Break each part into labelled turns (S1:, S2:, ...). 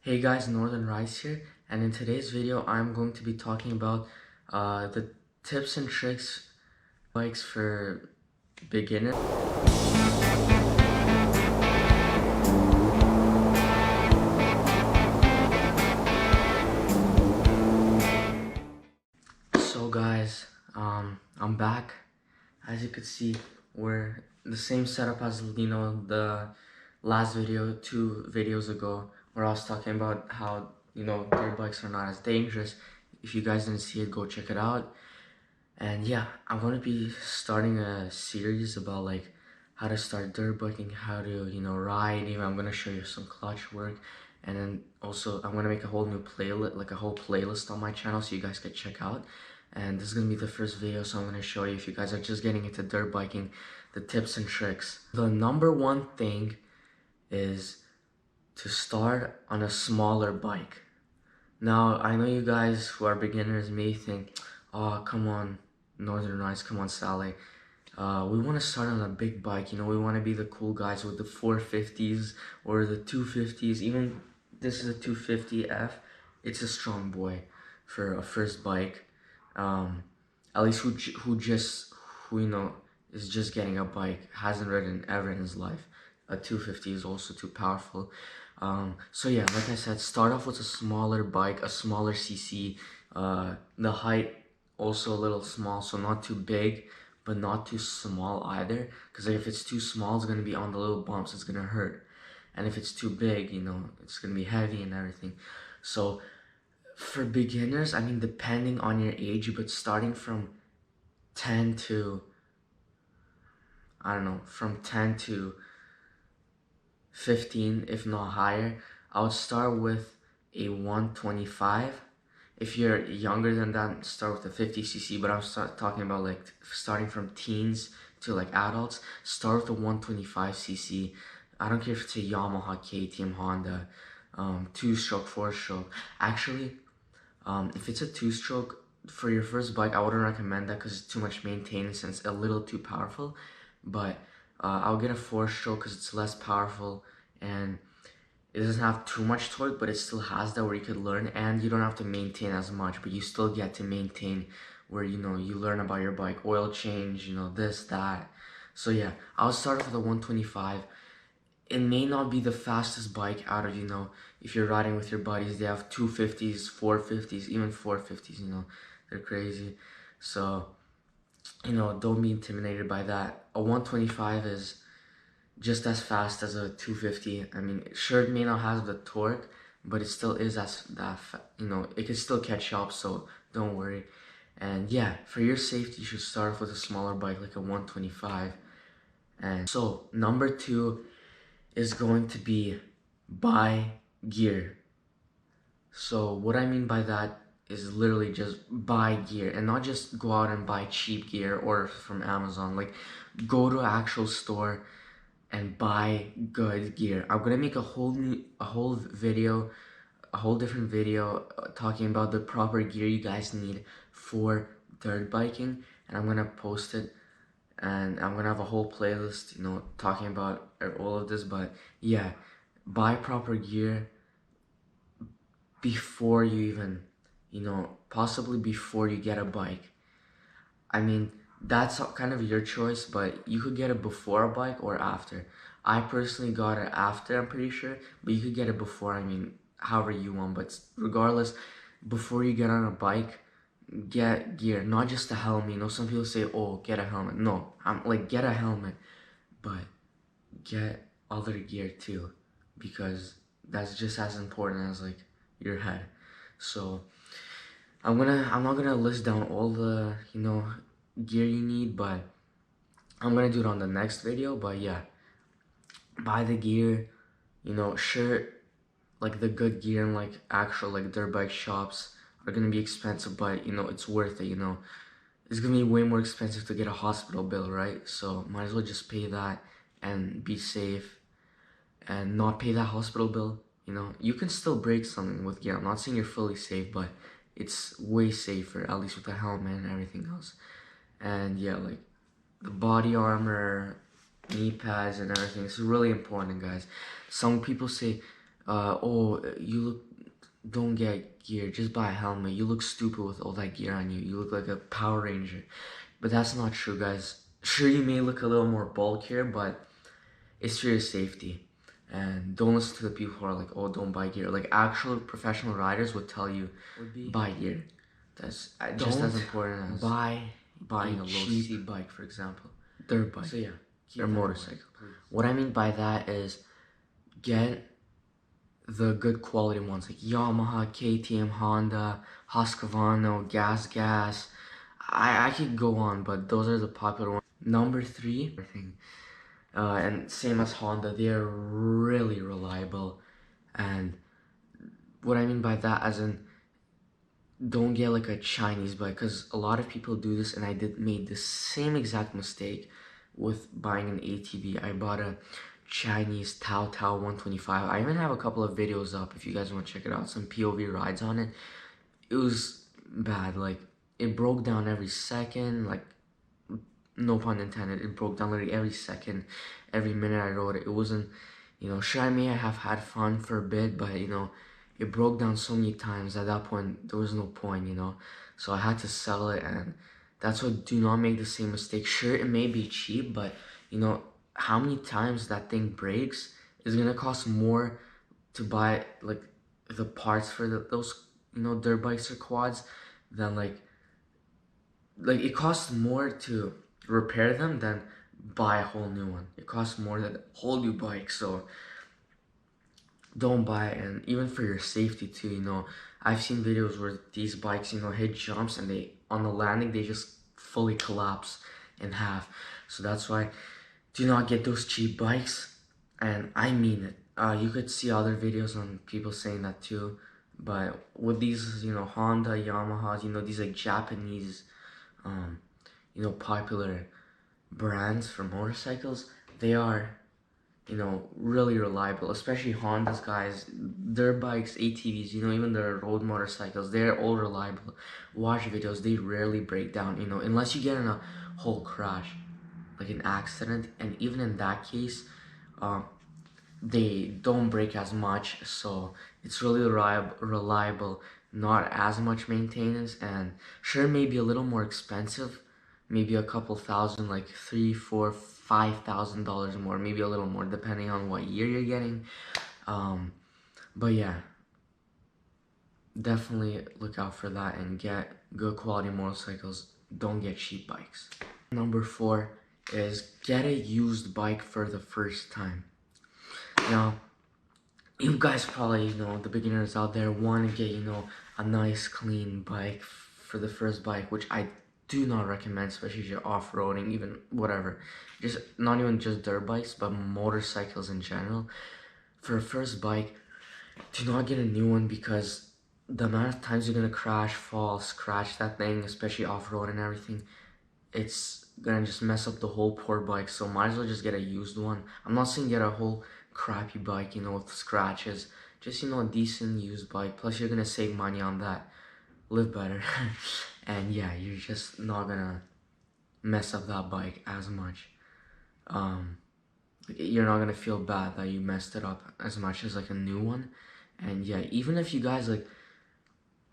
S1: Hey guys, Northern Rice here, and in today's video I'm going to be talking about the tips and tricks bikes for beginners. So guys, I'm back. As you could see, we're the same setup as the last video, 2 videos ago, where I was talking about how dirt bikes are not as dangerous. If you guys didn't see it, go check it out. And yeah, I'm gonna be starting a series about like how to start dirt biking, how to ride. Even I'm gonna show you some clutch work, and then also I'm gonna make a whole new playlist, like a whole playlist on my channel, so you guys can check out. And this is gonna be the first video, so I'm gonna show you, if you guys are just getting into dirt biking, the tips and tricks. The number one thing is to start on a smaller bike. Now I know you guys who are beginners may think, oh come on Northern Rice, come on Sally, we want to start on a big bike, we want to be the cool guys with the 450s or the 250s. Even this is a 250F. It's a strong boy for a first bike, at least who is just getting a bike, hasn't ridden ever in his life. A 250 is also too powerful. So yeah, like I said, start off with a smaller bike, a smaller cc. The height also a little small, so not too big but not too small either, because if it's too small, it's going to be on the little bumps, it's going to hurt. And if it's too big, it's going to be heavy and everything. So for beginners, I mean, depending on your age, but starting from 10 to, I don't know, from 10 to 15, if not higher, I would start with a 125. If you're younger than that, start with a 50cc, but I'm talking about like starting from teens to like adults, start with a 125cc. I don't care if it's a Yamaha, KTM, Honda, 2-stroke, 4-stroke. Actually, if it's a 2-stroke, for your first bike, I wouldn't recommend that because it's too much maintenance and it's a little too powerful. But I'll get a 4-stroke because it's less powerful and it doesn't have too much torque, but it still has that where you could learn, and you don't have to maintain as much, but you still get to maintain where you learn about your bike, oil change, this, that. So yeah, I'll start off with a 125. It may not be the fastest bike out of, if you're riding with your buddies, they have 250s, 450s, even 450s, they're crazy. So, don't be intimidated by that. A 125 is just as fast as a 250. I mean, sure, it may not have the torque, but it still is it can still catch up, so don't worry. And yeah, for your safety, you should start off with a smaller bike, like a 125. And so, number 2 is going to be buy gear. So what I mean by that is literally just buy gear, and not just go out and buy cheap gear or from Amazon. Like, go to an actual store and buy good gear. I'm gonna make a whole different video talking about the proper gear you guys need for dirt biking, and I'm gonna post it, and I'm gonna have a whole playlist, talking about all of this. But yeah, buy proper gear before you even, possibly before you get a bike. I mean, that's kind of your choice, but you could get it before a bike or after. I personally got it after, I'm pretty sure, but you could get it before, I mean, however you want. But regardless, before you get on a bike, get gear, not just a helmet. Some people say, oh, get a helmet. No, I'm like, get a helmet, but get other gear too, because that's just as important as like your head. So I'm not gonna list down all the gear you need, but I'm gonna do it on the next video. But yeah, buy the gear, sure, like the good gear and like actual like dirt bike shops are gonna be expensive, but it's worth it. It's gonna be way more expensive to get a hospital bill, right? So might as well just pay that and be safe and not pay that hospital bill. You can still break something with gear. I'm not saying you're fully safe, but it's way safer, at least with the helmet and everything else. And yeah, like the body armor, knee pads and everything, this is really important, guys. Some people say, oh, you look, don't get gear, just buy a helmet. You look stupid with all that gear on you. You look like a Power Ranger. But that's not true, guys. Sure, you may look a little more bulkier, but it's for your safety. And don't listen to the people who are like, oh, don't buy gear. Like, actual professional riders would tell you, buy gear. That's just as important as buying a low-C bike, for example. Dirt bike. So yeah, or motorcycle. What I mean by that is get the good quality ones like Yamaha, KTM, Honda, Husqvarna, Gas. I could go on, but those are the popular ones. Number 3, and same as Honda, they are really reliable. And what I mean by that, as in, don't get like a Chinese bike, because a lot of people do this, and I made the same exact mistake with buying an ATV. I bought a Chinese Tao 125. I even have a couple of videos up if you guys want to check it out, some POV rides on it. It was bad. Like, it broke down every second, like, no pun intended, it broke down literally every second, every minute I rode it. It wasn't, sure, I may have had fun for a bit, but it broke down so many times. At that point, there was no point, so I had to sell it. And that's why, do not make the same mistake. Sure, it may be cheap, but how many times that thing breaks is gonna cost more to buy like the parts for those dirt bikes or quads than like it costs more to repair them than buy a whole new one. It costs more than a whole new bike. So don't buy it. And even for your safety too, I've seen videos where these bikes hit jumps, and they, on the landing, they just fully collapse in half. So that's why, do not get those cheap bikes. And I mean it. You could see other videos on people saying that too, but with these Honda, Yamaha, these like Japanese popular brands for motorcycles, they are really reliable. Especially Honda's, guys, their bikes, ATVs, even their road motorcycles, they're all reliable. Watch videos, they rarely break down, unless you get in a whole crash, like an accident. And even in that case, they don't break as much. So it's really reliable, not as much maintenance, and sure, maybe a little more expensive, maybe a couple thousand, like $3, $4, $5,000 more, maybe a little more depending on what year you're getting. But yeah, definitely look out for that and get good quality motorcycles. Don't get cheap bikes. Number 4 is get a used bike for the first time. Now, you guys probably, the beginners out there want to get, a nice clean bike for the first bike, which I do not recommend, especially if you're off-roading, even whatever. Just not even just dirt bikes, but motorcycles in general. For a first bike, do not get a new one, because the amount of times you're gonna crash, fall, scratch that thing, especially off-road and everything, it's gonna just mess up the whole poor bike. So might as well just get a used one. I'm not saying get a whole crappy bike, with scratches. Just, a decent used bike. Plus, you're gonna save money on that. Live better. And yeah, you're just not gonna mess up that bike as much. You're not gonna feel bad that you messed it up as much as like a new one. And yeah, even if you guys like,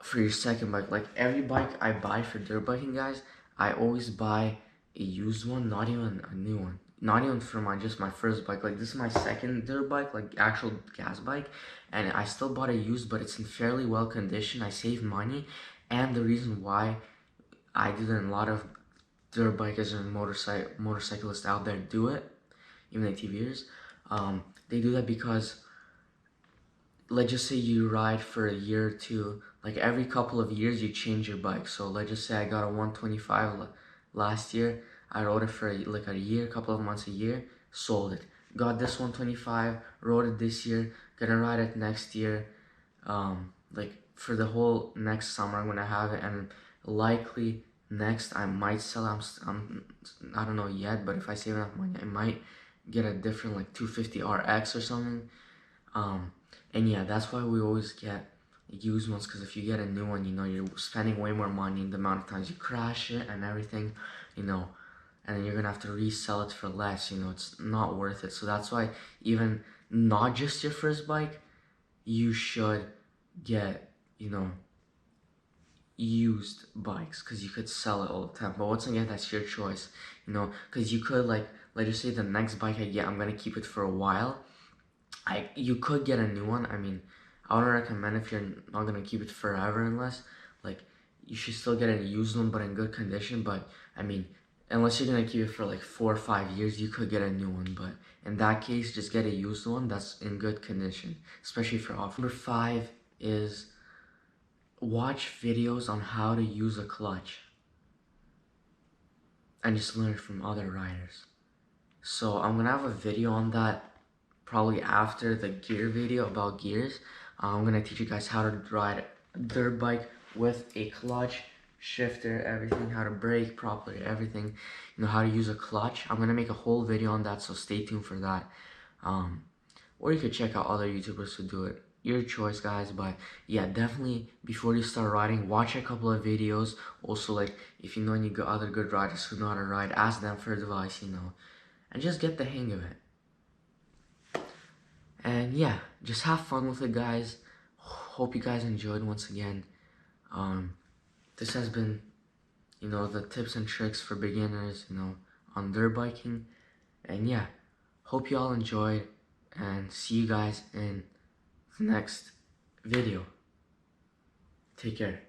S1: for your second bike, like every bike I buy for dirt biking, guys, I always buy a used one, not even a new one. Not even for just my first bike. Like, this is my second dirt bike, like actual gas bike, and I still bought a used, but it's in fairly well condition. I saved money, and the reason why I do that, and a lot of dirt bikers and motorcyclists out there do it, even ATVers, they do that because, let's just say you ride for a year or two, like every couple of years you change your bike. So let's just say I got a 125 last year. I rode it for like a year, couple of months, a year, sold it. Got this 125, rode it this year, gonna ride it next year. Like for the whole next summer I'm gonna have it, and likely next I might sell it. I don't know yet, but if I save enough money, I might get a different like 250 RX or something. And yeah, that's why we always get used ones, because if you get a new one, you're spending way more money in the amount of times you crash it and everything, and then you're gonna have to resell it for less, it's not worth it. So that's why, even not just your first bike, you should get, you know, used bikes, because you could sell it all the time. But once again, that's your choice, you know, because you could, like, let's just say the next bike I get, I'm gonna keep it for a while. You could get a new one. I mean, I would recommend, if you're not gonna keep it forever, unless, like, you should still get a used one but in good condition. But I mean, unless you're gonna keep it for like 4 or 5 years, you could get a new one. But in that case, just get a used one that's in good condition, especially for off. Number 5 is watch videos on how to use a clutch and just learn from other riders. So I'm gonna have a video on that probably after the gear video about gears. I'm gonna teach you guys how to ride a dirt bike with a clutch, shifter, everything, how to brake properly, everything, you know, how to use a clutch. I'm gonna make a whole video on that, so stay tuned for that. Or you could check out other YouTubers who do it. Your choice, guys. But yeah, definitely before you start riding, watch a couple of videos. Also, like, if you know any other good riders who know how to ride, ask them for advice, you know, and just get the hang of it. And yeah, just have fun with it, guys. Hope you guys enjoyed once again. This has been, you know, the tips and tricks for beginners, you know, on dirt biking. And yeah, hope you all enjoyed, and see you guys in the next video. Take care.